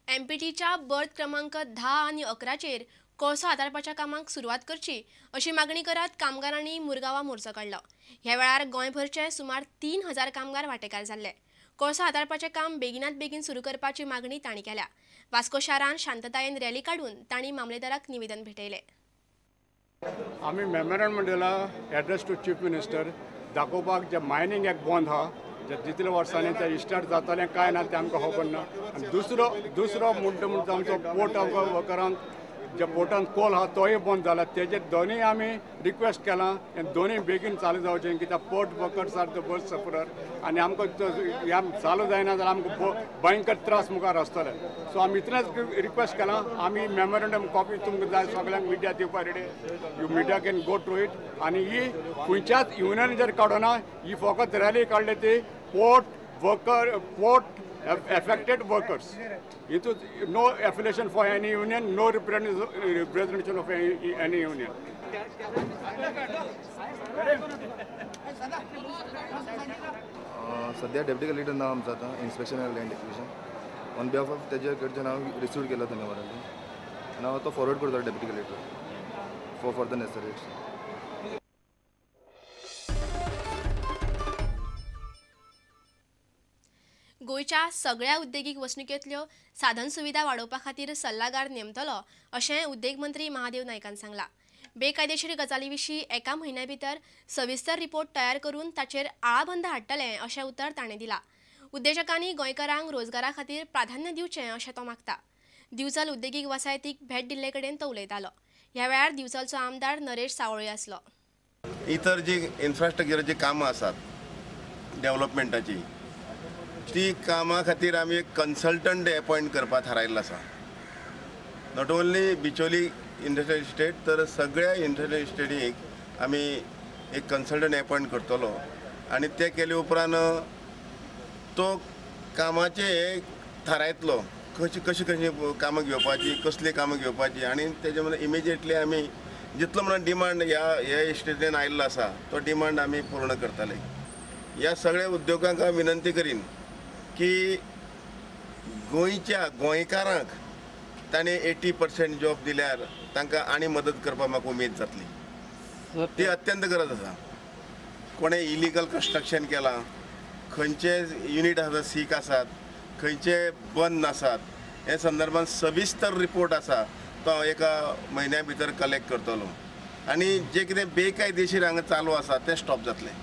एमपीटीच्या birth क्रमांक 10 आणि 11 chair कोळसो आदारपाच्या कामाक सुरवात करची अशी मागणी करत कामगारांनी मुरगांवां मोर्चो काढलो। ह्या वेळार गोंयभरचे सुमार 3000 कामगार वांटेकार जाल्ले। कोळसो आदारपाचें काम बेगिनात बेगीन सुरू करपाची मागणी तांणी केल्या। वास्को शारान शांततायेन रॅली काढून तांणी मामलेदाराक निवेदन भेटयलें। आम्ही मेमोरंडम दिला एड्रेस टू चीफ मिनिस्टर दाखोवपाक जे मायनिंग एक बंद हा जे जितल्या वर्सांनी ते स्टार्ट जातलें काय ना ते आमकां खबर ना। आनी दुसरो म्हणटा आमचो पोर्ट वर्करांक जे पोर्टान कोल हा तोय बंद जाला। तेजे दोनूय आमी रिक्वेस्ट केलां हे दोनूय बेगीन चालू जावचें कित्याक port workers are the first sufferer आनी आमकां ह्या चालू जायना जाल्यार आमकां भयंकर त्रास मुखार आसतले। सो आमी इतलेंच रिक्वेस्ट केलां। आमी मेमोरंडम कॉपी तुमकां जाय सगळ्यांक मिडिया दिवपा ready. You media can go through it. आनी ही खंयच्याच युनियन जर काडना ही फकत रॅली काडली ती port affected workers. It was no affiliation for any union, no representation of any union. सध्या डेप्युटी कलेक्टर नाव आमचं आता inspection and land acquisition on behalf of त्याच्या कडचे नाव रिसीव केलं धन्यवाद नाव तो फॉरवर्ड करतो deputy collector for the necessary action. गोयच्या सगळ्या उद्देगीक वसणुकेंतल्यो साधन सुविधा वाडोवपा खातीर सल्लागार नेमतलो अशें उद्देग मंत्री महादेव नायकान सांगलां। बेकायदेशीर गजाली विशीं एका म्हयन्या भितर सविस्तर रिपोर्ट तयार करून ताचेर आळाबंद हाडटले अशें उतर ताणें दिलां। उद्देजकांनी गोंयकारांक रोजगारा खातीर प्राधान्य दिवचें अशें तो मागता। दिवचल उद्देगीक वसाहतीक भेट दिल्ले कडेन तो उलयतालो। ह्या वेळार दिवचलचो आमदार नरेश सावळे आसलो। इतर जी इन्फ्रास्ट्रक्चराची कामां आसात डेव्हलपमेंटाची ती कामां खातीर आमी एक कन्सल्टंट अपॉइंट करपाक थारायल्लो आसा। Not only Bicholim industrial estate तर सगळ्या इंडस्ट्रियल इस्टेटीक आमी एक कन्सल्टंट अपॉइंट करतलो आनी ते केले उपरांत तो कामाचे थारायतलो कशी कामां घेवपाची कसली कामां घेवपाची आनी तेजे मदीं इमिजिएटली आमी जितलो म्हणून डिमांड ह्या इस्टेटीन आयिल्लो आसा तो डिमांड आमी पूर्ण करतले। ह्या सगळ्या उद्योगांक विनंती करीन की गोंयच्या गोंयकारांक ताणें 80% जॉब दिल्यार तांकां आनी मदत करपाक म्हाका उमेद जातली। ती अत्यंत गरज आसा। कोणें इलिगल कन्स्ट्रक्शन केलां, खंयचे युनिट आसा सीक आसात, खंयचे बंद आसात, हे संदर्भात सविस्तर रिपोर्ट आसा तो एका म्हयन्या भितर कलेक्ट करतलो आनी जे कितें बेकायदेशीर हांगा चालू आसा तें स्टॉप जातलें।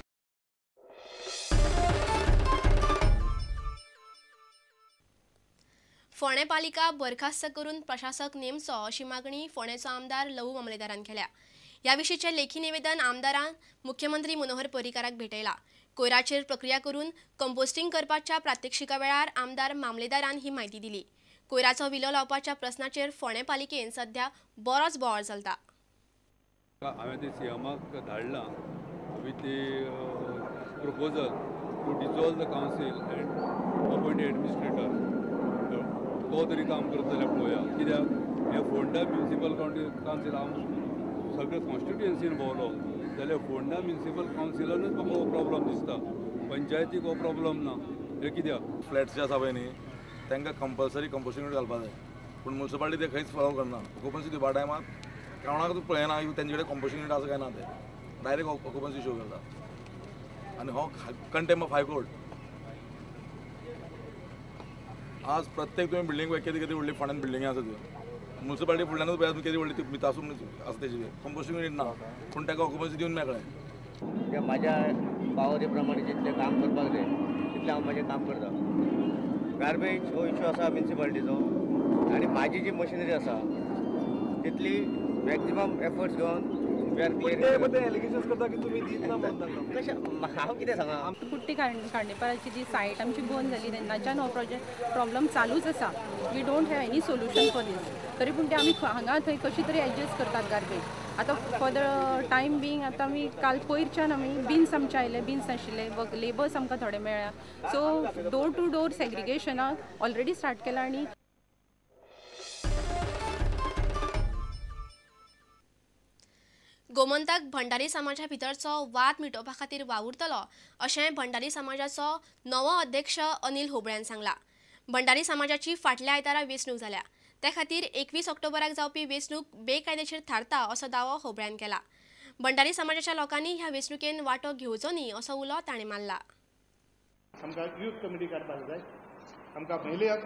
फोंडे पालिका बरखास्त करून प्रशासक नेमचो अशी मागणी फोंडेचो आमदार लहू मामलेदारान केल्या। ह्या विशींचे लेखी निवेदन आमदारान मुख्यमंत्री मनोहर पर्रीकाराक भेटयला। कोयराचेर प्रक्रिया करून कंपोस्टिंग करपाच्या प्रात्यक्षिका वेळार आमदार मामलेदारान ही म्हायती दिली। कोयराचो विलो लावपाच्या प्रस्नाचेर फोंडे पालिकेन सध्या बरोच बोवाळ चलता। हांवें ते सीएमाक धाडलां with proposal to dissolve the council and appoint administrator. तो तरी काम करत जाल्यार पळोवया कित्याक हे फोंडा म्युनिसिपल कावन्सील हांव सगळे कॉन्स्टिट्युएन्सीन भोंवलो जाल्यार फोंडा म्युनिसिपल कावन्सिलानूच म्हाका हो प्रॉब्लम दिसता। पंचायतीक हो प्रॉब्लम ना। हे कित्याक फ्लॅट्स जे आसा पळय न्ही तांकां कंपल्सरी कंपोस्टिंग घालपाक जाय पूण म्युनिसिपालिटी ते खंयच फॉलो करना। ऑक्युपन्सी दिवपा टायमार कावणाक तूं पळयना तेंचे कडेन कंपोस्टिंग यूनिट आसा काय ना ते डायरेक्ट ऑक्युपन्सी शो करता आनी हो कंटेम्प ऑफ हायकोर्ट। आज प्रत्येक तुम्ही बिल्डिंग केदी व्हडली फोंड्यान बिल्डिंगी आसा त्यो म्युनिसिपालिटी फुडल्यानूच पळय केदी व्हडली ती मितासून आसा तेजी कंपोस्टिंग यूनिट ना पूण ताका ऑक्युपन्सी दिवन मेळ्ळें। जे म्हाज्या पावरी प्रमाणे जितलें काम करपाक जाय तितलें हांव म्हाजें काम करता। गार्बेज हो इश्यू आसा म्युनिसिपालिटीचो आनी म्हाजी जी मशिनरी आसा तितली मॅक्झिमम एफर्ट्स घेवन एलिगेशन्स करता की तुमी दितना म्हणून कशें हांव कितें सांगा। कुट्टी खांडेपाराची जी सायट आमची बंद जाली तेन्नाच्यान हो प्रॉब्लम चालूच आसा। We don't have any solution for this तरी पूण ते आमी हांगा थंय कशी तरी एडजस्ट करतात गार्बेज। आतां फॉर द टायम बींग आतां आमी काल पयरच्यान आमी बिन्स आमचे आयले बिन्स नाशिल्ले लेबर्स आमकां थोडे मेळ्ळा सो डोर टू डोर सेग्रिगेशनाक ऑलरेडी स्टार्ट केला आनी गोमंतक भंडारी समाजा भितरचो वाद मिटोवपा खातीर वावुरतलो अशें भंडारी समाजाचो नवो अध्यक्ष अनिल होबळ्यान सांगला। भंडारी समाजाची फाटल्या आयतारा वेंचणूक जाल्या त्या खातीर 21 ऑक्टोबराक जावपी वेंचणूक बेकायदेशीर थारता असो दावो होबळ्यान केला। भंडारी समाजाच्या लोकांनी ह्या वेंचणुकेन वांटो घेवचो न्ही असो उलो ताणें मारला। आमकां यूथ कमिटी करपाक जाय, आमकां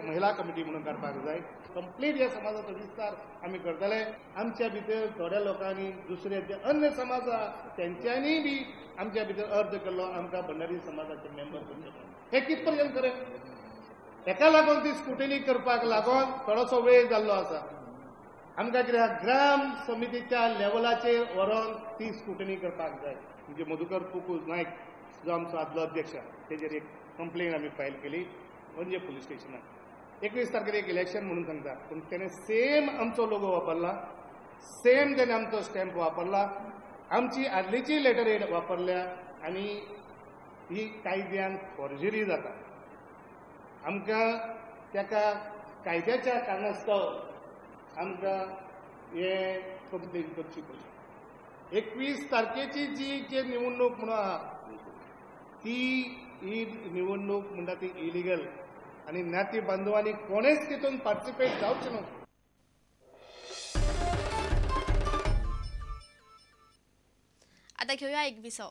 महिला कमिटी म्हणून करपाक जाय। कंप्लीट ह्या समाजाचो विस्तार आमी करतले। आमच्या भितर थोड्या लोकांनी दुसरे जे अन्य समाज आसा तेंच्यांनी बी आमच्या भितर अर्ज केल्लो आमकां भंडारी समाजाचे मेंबर करचे। हे कित पर्यंत खरें? हेका लागून ती स्क्रुटिनी करपाक लागून थोडोसो वेळ जाल्लो आसा। आमकां कितें ग्राम समितीच्या लेवलाचेर व्हरोन ती स्क्रुटिनी करपाक जाय। म्हणजे मधुकर पुकूज नायक जो आमचो आदलो अध्यक्ष तेजेर एक कंप्लेन आमी फायल केली म्हणजे पुलीस स्टेशनाक। 21 तारखेर एक इलेक्शन म्हणून सांगता, पूण तेणें सेम आमचो लोगो वापरला, सेम तेणें आमचो स्टॅम्प वापरला, आमची आदलीची लेटर हेड वापरल्या आनी ही कायद्यान फॉर्जरी जाता। आमकां ताका कायद्याच्या कारणास्तव आमकां हे कंप्लेन करची पडली। 21 तारखेची जी निवडणूक म्हणून आहा ही निवडणूक म्हणटा ती इलिगल आनी नाती बांधवांनी कोणेच तितून पार्टिसिपेट जावचें ना। आता घेऊया एक विसव।